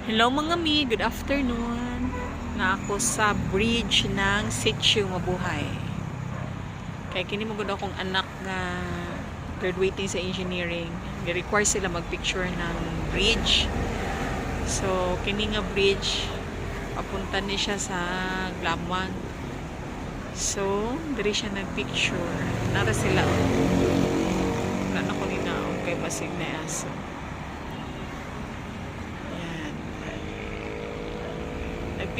Hello mga mi, good afternoon. Na ako sa bridge ng Sitio Mabuhay. Kaya kini mo gud akong anak nga graduating sa engineering. Gi-require sila magpicture ng bridge. So kini nga bridge papunta ni siya sa Glamwang. So diri siya nagpicture. Nara sila. Ano ko nina okay basig na aso.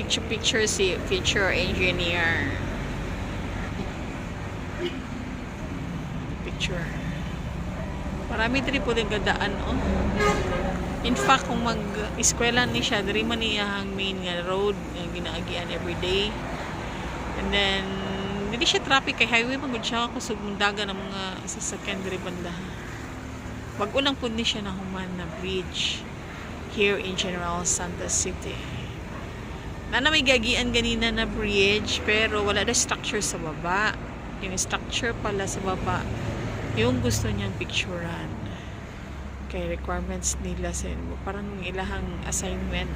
Picture si future engineer. Picture. Marami diri po din gadaan oh. In fact kung mag-eskwela ni siya diri man iyang main nga road nga ginaagian every day. And then dili siya traffic kay highway man gud siya kusog dagan ang mga sasakyan diri banda. Bag-o lang pud ni siya na human na bridge here in General Santos City. Na may gagian ganina na bridge pero wala na structure sa baba. Yung structure pala sa baba yung gusto niyang picturean. Kay requirements nila sa parang ilahang assignment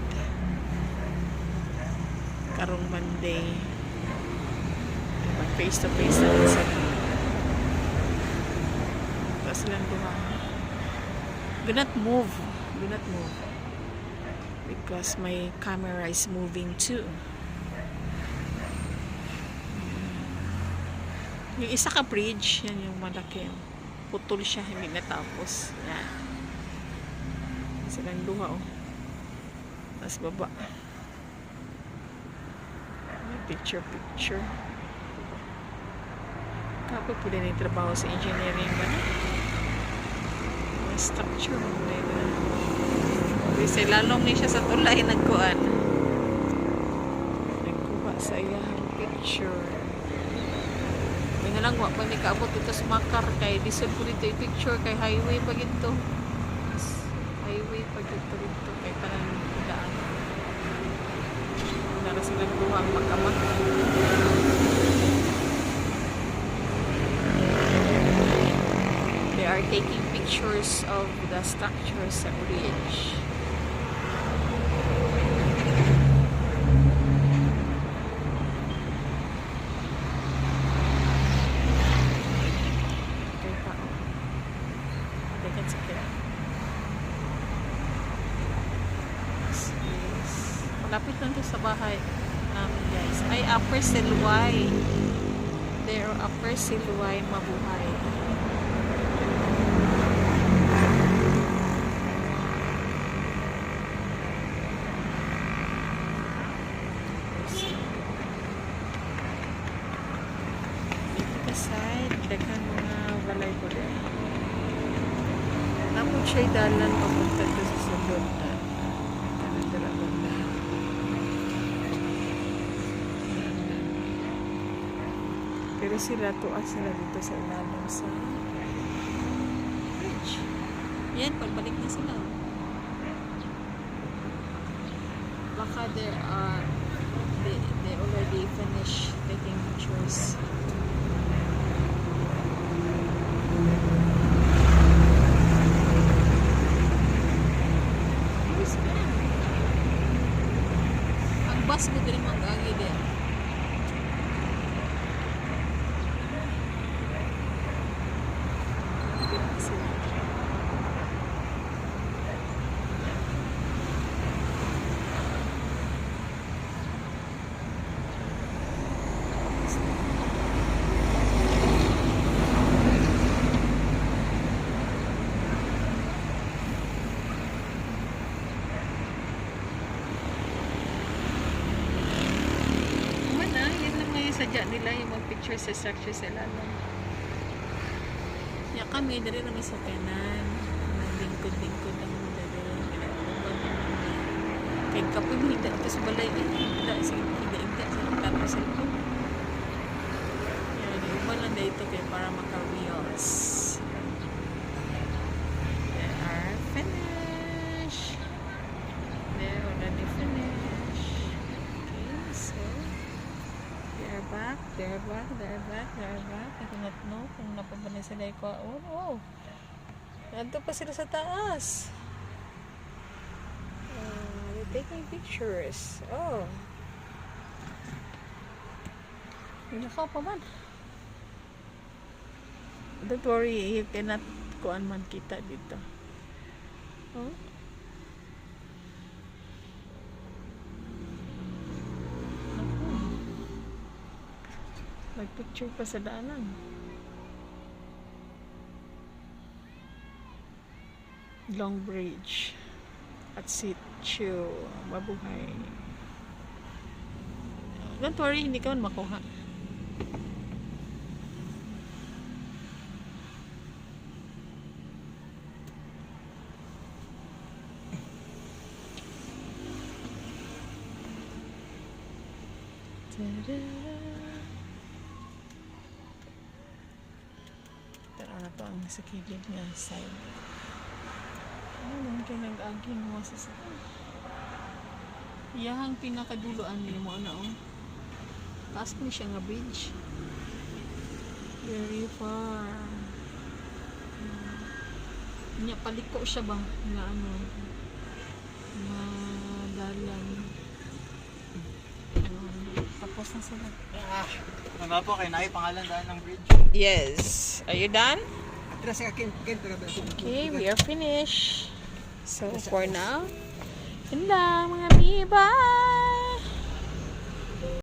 karong Monday. Face to face na sila. Tapos silang duha. Do not move. Do not move. Because my camera is moving too. Yung isa ka bridge, yan yung malaki. Putol siya, hindi natapos. Yan. Silang duha oh. Tapos baba. Picture. Kapag pwede na yung trabaho sa engineering ba na? May structure. Kasi lalong ni siya sa tulay nagkuan. Nagkuha sa iyang picture. May nga lang pa ni kaabot dito sa Makar kay disod ko dito yung picture kay highway pa ginto. Highway pa ginto dito kay tanang daan. Nara sila kuha ang magkamot. They are taking pictures of the structures sa bridge. Malapit lang to sa bahay namin guys. Ay, Upper Silway. There are Upper Silway Mabuhay. Dito side, daghan mga balay ko din. Napod siya'y dalan papunta to sa sulod na. Pero sila tuas sila dito sa ilalim sa bridge. Yan, pagbalik na sila. Baka they already finished taking pictures. Ang bus mo din mag-agi din. Sadya nila yung mag-picture sa structure sa ilalim. Ya kami, dari namin sa kanan. Lingkod-lingkod ang dari. Kaya kapoy mo higda ito sa balay. Higda sa kanan sa ito. Yan, iuban lang dito kaya para maka-reels. They are finished. They're already finished. Okay, so they're back. I do not know kung napabanay sila ko. Oh. Nandito pa sila sa taas. They taking pictures. Oh. Nakaw pa man. Don't worry, you cannot kuan man kita dito. Oh. Nagpicture pa sa daanan. Long Bridge at Sitio Mabuhay. Don't worry, hindi ka man makuha. Tara na to ang sa kilid nga side. Ano kayo nag-aging mo sa sakit? Iyahang pinakaduloan niyo mo na oh. Taas mo siya nga bridge. Very far. Nya paliko siya ba nga ano nga dalan. Tapos na sila. Ano po kay Nay pangalan daan ng bridge? Yes. Are you done? Atras sa akin, Okay, we are finished. So for now, yun lang mga mi. Bye!